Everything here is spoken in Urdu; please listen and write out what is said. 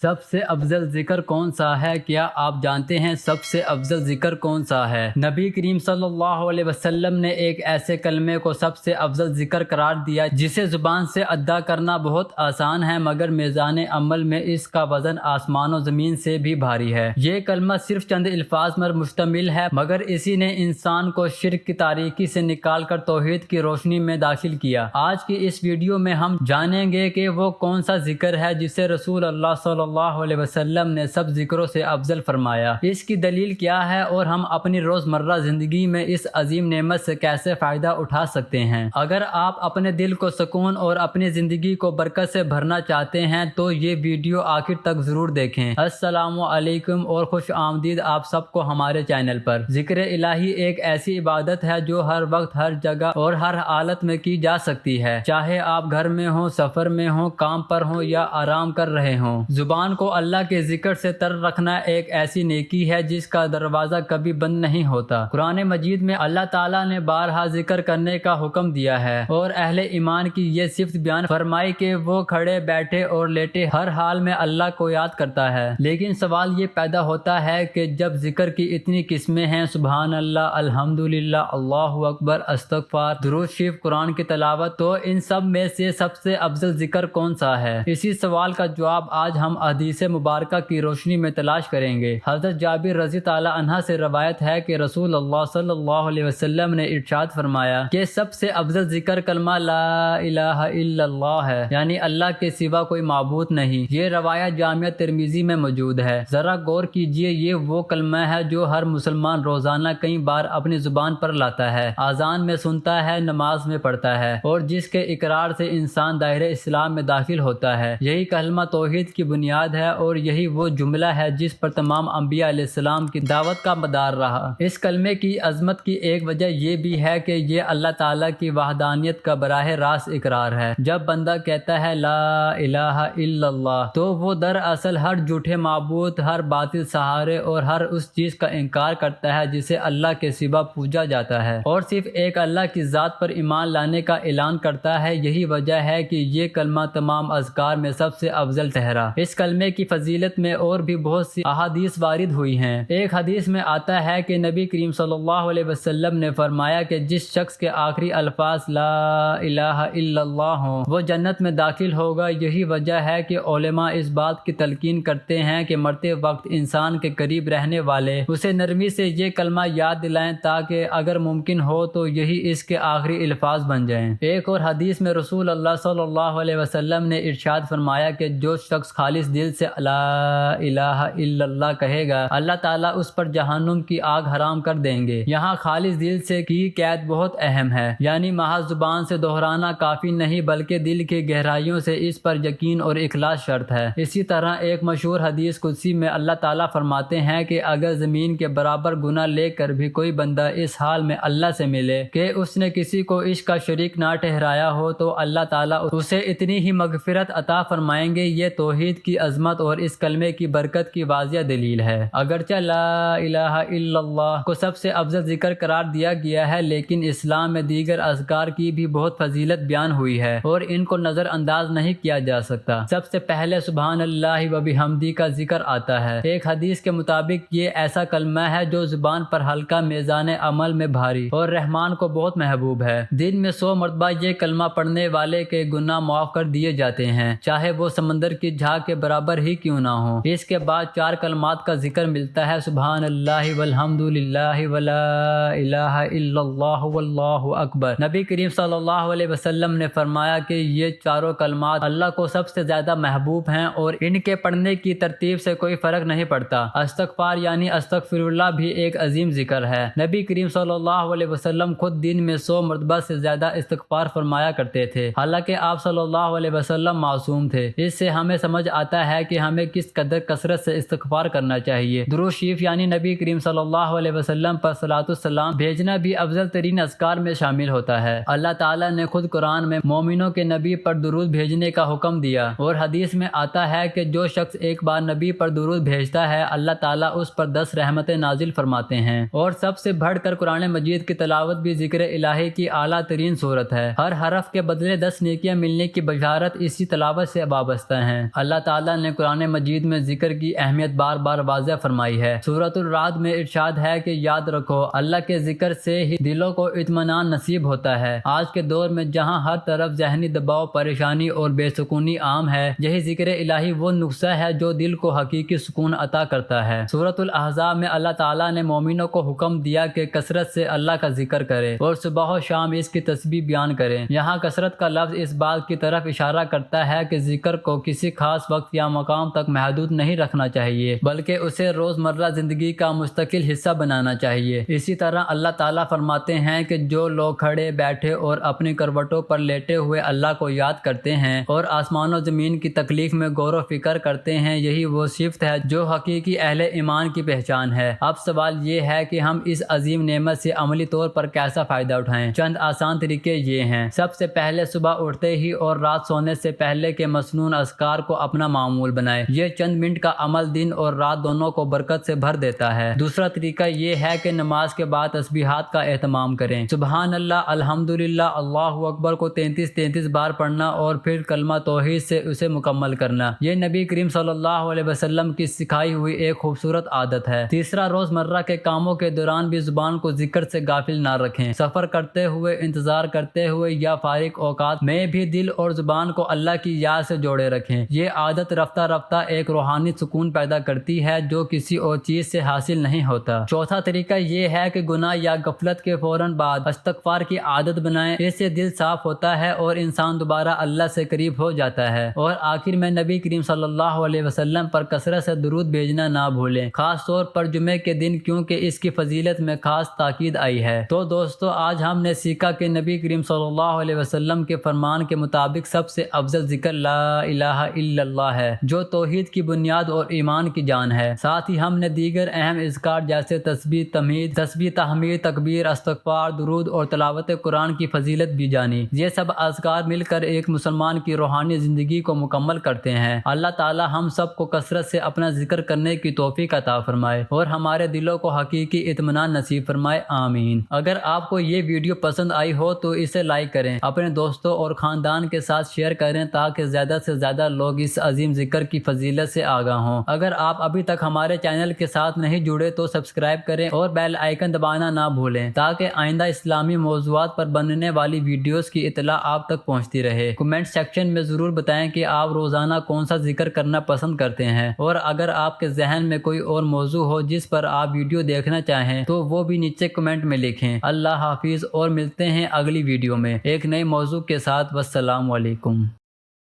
سب سے افضل ذکر کون سا ہے؟ کیا آپ جانتے ہیں سب سے افضل ذکر کون سا ہے؟ نبی کریم صلی اللہ علیہ وسلم نے ایک ایسے کلمے کو سب سے افضل ذکر قرار دیا جسے زبان سے ادا کرنا بہت آسان ہے، مگر میزان عمل میں اس کا وزن آسمان و زمین سے بھی بھاری ہے۔ یہ کلمہ صرف چند الفاظ پر مشتمل ہے، مگر اسی نے انسان کو شرک کی تاریکی سے نکال کر توحید کی روشنی میں داخل کیا۔ آج کی اس ویڈیو میں ہم جانیں گے کہ وہ کون سا ذکر ہے جسے رسول اللہ صلی اللہ علیہ وسلم نے سب ذکروں سے افضل فرمایا، اس کی دلیل کیا ہے اور ہم اپنی روزمرہ زندگی میں اس عظیم نعمت سے کیسے فائدہ اٹھا سکتے ہیں۔ اگر آپ اپنے دل کو سکون اور اپنی زندگی کو برکت سے بھرنا چاہتے ہیں تو یہ ویڈیو آخر تک ضرور دیکھیں۔ السلام علیکم اور خوش آمدید آپ سب کو ہمارے چینل پر۔ ذکر الہی ایک ایسی عبادت ہے جو ہر وقت، ہر جگہ اور ہر حالت میں کی جا سکتی ہے، چاہے آپ گھر میں ہوں، سفر میں ہوں، کام پر ہوں یا آرام کر رہے ہوں۔ زبان کو اللہ کے ذکر سے تر رکھنا ایک ایسی نیکی ہے جس کا دروازہ کبھی بند نہیں ہوتا۔ قرآن مجید میں اللہ تعالیٰ نے بارہا ذکر کرنے کا حکم دیا ہے اور اہل ایمان کی یہ صفت بیان فرمائی کہ وہ کھڑے، بیٹھے اور لیٹے ہر حال میں اللہ کو یاد کرتا ہے۔ لیکن سوال یہ پیدا ہوتا ہے کہ جب ذکر کی اتنی قسمیں ہیں، سبحان اللہ، الحمدللہ، اللہ اکبر، استغفار، درود شریف، قرآن کی تلاوت، تو ان سب میں سے سب سے افضل ذکر کون سا ہے؟ اسی سوال کا جواب آج ہم حدیث مبارکہ کی روشنی میں تلاش کریں گے۔ حضرت جابر رضی تعالی عنہ سے روایت ہے کہ رسول اللہ صلی اللہ علیہ وسلم نے ارشاد فرمایا کہ سب سے افضل ذکر کلمہ لا الہ الا اللہ ہے، یعنی اللہ کے سوا کوئی معبود نہیں۔ یہ روایت جامعہ ترمذی میں موجود ہے۔ ذرا غور کیجئے، یہ وہ کلمہ ہے جو ہر مسلمان روزانہ کئی بار اپنی زبان پر لاتا ہے، اذان میں سنتا ہے، نماز میں پڑھتا ہے، اور جس کے اقرار سے انسان دائرہ اسلام میں داخل ہوتا ہے۔ یہی کلمہ توحید کی بنیاد ہے اور یہی وہ جملہ ہے جس پر تمام انبیاء علیہ السلام کی دعوت کا مدار رہا۔ اس کلمے کی عظمت کی ایک وجہ یہ بھی ہے کہ یہ اللہ تعالیٰ کی وحدانیت کا براہ راست اقرار ہے۔ جب بندہ کہتا ہے لا الہ الا اللہ تو وہ دراصل ہر جھوٹے معبود، ہر باطل سہارے اور ہر اس چیز کا انکار کرتا ہے جسے اللہ کے سوا پوجا جاتا ہے، اور صرف ایک اللہ کی ذات پر ایمان لانے کا اعلان کرتا ہے۔ یہی وجہ ہے کہ یہ کلمہ تمام اذکار میں سب سے افضل ٹھہرا۔ اس کلمے کی فضیلت میں اور بھی بہت سی احادیث وارد ہوئی ہیں۔ ایک حدیث میں آتا ہے کہ نبی کریم صلی اللہ علیہ وسلم نے فرمایا کہ جس شخص کے آخری الفاظ لا الہ الا اللہ ہوں وہ جنت میں داخل ہوگا۔ یہی وجہ ہے کہ علماء اس بات کی تلقین کرتے ہیں کہ مرتے وقت انسان کے قریب رہنے والے اسے نرمی سے یہ کلمہ یاد دلائیں تاکہ اگر ممکن ہو تو یہی اس کے آخری الفاظ بن جائیں۔ ایک اور حدیث میں رسول اللہ صلی اللہ علیہ وسلم نے ارشاد فرمایا کہ جو شخص خالص دل سے لا الہ الا اللہ کہے گا، اللہ تعالیٰ اس پر جہنم کی آگ حرام کر دیں گے۔ یہاں خالص دل سے کی قید بہت اہم ہے، یعنی محض زبان سے دہرانا کافی نہیں بلکہ دل کی گہرائیوں سے اس پر یقین اور اخلاص شرط ہے۔ اسی طرح ایک مشہور حدیث قدسی میں اللہ تعالیٰ فرماتے ہیں کہ اگر زمین کے برابر گناہ لے کر بھی کوئی بندہ اس حال میں اللہ سے ملے کہ اس نے کسی کو عشق کا شریک نہ ٹھہرایا ہو تو اللہ تعالیٰ اسے اتنی ہی مغفرت عطا فرمائیں گے۔ یہ توحید کی عظمت اور اس کلمے کی برکت کی واضح دلیل ہے۔ اگرچہ لا الہ الا اللہ کو سب سے افضل ذکر قرار دیا گیا ہے، لیکن اسلام میں دیگر اذکار کی بھی بہت فضیلت بیان ہوئی ہے اور ان کو نظر انداز نہیں کیا جا سکتا۔ سب سے پہلے سبحان اللہ و بحمدہ کا ذکر آتا ہے۔ ایک حدیث کے مطابق یہ ایسا کلمہ ہے جو زبان پر ہلکا، میزان عمل میں بھاری اور رحمان کو بہت محبوب ہے۔ دن میں 100 مرتبہ یہ کلمہ پڑھنے والے کے گناہ معاف کر دیے جاتے ہیں، چاہے وہ سمندر کی جھاگ کے برابر ہی کیوں نہ ہو۔ اس کے بعد 4 کلمات کا ذکر ملتا ہے، سبحان اللہ والحمدللہ ولا الہ الا اللہ واللہ اکبر۔ نبی کریم صلی اللہ علیہ وسلم نے فرمایا کہ یہ چاروں کلمات اللہ کو سب سے زیادہ محبوب ہیں اور ان کے پڑھنے کی ترتیب سے کوئی فرق نہیں پڑتا۔ استغفار یعنی استغفر اللہ بھی ایک عظیم ذکر ہے۔ نبی کریم صلی اللہ علیہ وسلم خود دن میں 100 مرتبہ سے زیادہ استغفار فرمایا کرتے تھے، حالانکہ آپ صلی اللہ علیہ وسلم معصوم تھے۔ اس سے ہمیں سمجھ آتا ہے کہ ہمیں کس قدر کثرت سے استغفار کرنا چاہیے۔ درود شریف یعنی نبی کریم صلی اللہ علیہ وسلم پر صلاۃ السلام بھیجنا بھی افضل ترین اذکار میں شامل ہوتا ہے۔ اللہ تعالیٰ نے خود قرآن میں مومنوں کے نبی پر درود بھیجنے کا حکم دیا اور حدیث میں آتا ہے کہ جو شخص ایک بار نبی پر درود بھیجتا ہے اللہ تعالیٰ اس پر 10 رحمتیں نازل فرماتے ہیں، اور سب سے بڑھ کر قرآن مجید کی تلاوت بھی ذکر الہی کی اعلیٰ ترین صورت ہے۔ ہر حرف کے بدلے 10 نیکیاں ملنے کی بشارت اسی تلاوت سے وابستہ ہیں۔ اللہ تعالیٰ تعالیٰ نے قرآن مجید میں ذکر کی اہمیت بار بار واضح فرمائی ہے۔ سورۃ الرعد میں ارشاد ہے کہ یاد رکھو اللہ کے ذکر سے ہی دلوں کو اطمینان نصیب ہوتا ہے۔ آج کے دور میں جہاں ہر طرف ذہنی دباؤ، پریشانی اور بے سکونی عام ہے، یہی ذکر الہی وہ نسخہ ہے جو دل کو حقیقی سکون عطا کرتا ہے۔ سورۃ الاحزاب میں اللہ تعالیٰ نے مومنوں کو حکم دیا کہ کثرت سے اللہ کا ذکر کرے اور صبح و شام اس کی تسبیح بیان کریں۔ یہاں کثرت کا لفظ اس بات کی طرف اشارہ کرتا ہے کہ ذکر کو کسی خاص وقت یا مقام تک محدود نہیں رکھنا چاہیے، بلکہ اسے روزمرہ زندگی کا مستقل حصہ بنانا چاہیے۔ اسی طرح اللہ تعالیٰ فرماتے ہیں کہ جو لوگ کھڑے بیٹھے اور اپنی کروٹوں پر لیٹے ہوئے اللہ کو یاد کرتے ہیں اور آسمان و زمین کی تخلیق میں غور و فکر کرتے ہیں، یہی وہ صفت ہے جو حقیقی اہل ایمان کی پہچان ہے۔ اب سوال یہ ہے کہ ہم اس عظیم نعمت سے عملی طور پر کیسا فائدہ اٹھائیں؟ چند آسان طریقے یہ ہیں۔ سب سے پہلے صبح اٹھتے ہی اور رات سونے سے پہلے کے مسنون اذکار کو اپنا معمول بنائیں۔ یہ چند منٹ کا عمل دن اور رات دونوں کو برکت سے بھر دیتا ہے۔ دوسرا طریقہ یہ ہے کہ نماز کے بعد تسبیحات کا اہتمام کریں۔ سبحان اللہ، الحمدللہ، اللہ اکبر کو 33 بار پڑھنا اور پھر کلمہ توحید سے اسے مکمل کرنا۔ یہ نبی کریم صلی اللہ علیہ وسلم کی سکھائی ہوئی ایک خوبصورت عادت ہے۔ تیسرا، روزمرہ کے کاموں کے دوران بھی زبان کو ذکر سے غافل نہ رکھیں۔ سفر کرتے ہوئے، انتظار کرتے ہوئے یا فارغ اوقات میں بھی دل اور زبان کو اللہ کی یاد سے جوڑے رکھیں۔ یہ عادت رفتہ رفتہ ایک روحانی سکون پیدا کرتی ہے جو کسی اور چیز سے حاصل نہیں ہوتا۔ چوتھا طریقہ یہ ہے کہ گناہ یا غفلت کے فوراً بعد استغفار کی عادت بنائیں۔ اس سے دل صاف ہوتا ہے اور انسان دوبارہ اللہ سے قریب ہو جاتا ہے۔ اور آخر میں نبی کریم صلی اللہ علیہ وسلم پر کثرت سے درود بھیجنا نہ بھولیں، خاص طور پر جمعے کے دن، کیونکہ اس کی فضیلت میں خاص تاکید آئی ہے۔ تو دوستو، آج ہم نے سیکھا کہ نبی کریم صلی اللہ علیہ وسلم کے فرمان کے مطابق سب سے افضل ذکر لا الہ الا اللہ ہے، جو توحید کی بنیاد اور ایمان کی جان ہے۔ ساتھ ہی ہم نے دیگر اہم اذکار جیسے تسبیح تحمید، تکبیر، استغفار، درود اور تلاوت قرآن کی فضیلت بھی جانی۔ یہ سب اذکار مل کر ایک مسلمان کی روحانی زندگی کو مکمل کرتے ہیں۔ اللہ تعالی ہم سب کو کثرت سے اپنا ذکر کرنے کی توفیق عطا فرمائے اور ہمارے دلوں کو حقیقی اطمینان نصیب فرمائے، آمین۔ اگر آپ کو یہ ویڈیو پسند آئی ہو تو اسے لائک کریں، اپنے دوستوں اور خاندان کے ساتھ شیئر کریں تاکہ زیادہ سے زیادہ لوگ اس عظیم ذکر کی فضیلت سے آگاہ ہوں۔ اگر آپ ابھی تک ہمارے چینل کے ساتھ نہیں جڑے تو سبسکرائب کریں اور بیل آئیکن دبانا نہ بھولیں تاکہ آئندہ اسلامی موضوعات پر بننے والی ویڈیوز کی اطلاع آپ تک پہنچتی رہے۔ کمنٹ سیکشن میں ضرور بتائیں کہ آپ روزانہ کون سا ذکر کرنا پسند کرتے ہیں، اور اگر آپ کے ذہن میں کوئی اور موضوع ہو جس پر آپ ویڈیو دیکھنا چاہیں تو وہ بھی نیچے کمنٹ میں لکھیں۔ اللہ حافظ، اور ملتے ہیں اگلی ویڈیو میں ایک نئے موضوع کے ساتھ۔ والسلام علیکم۔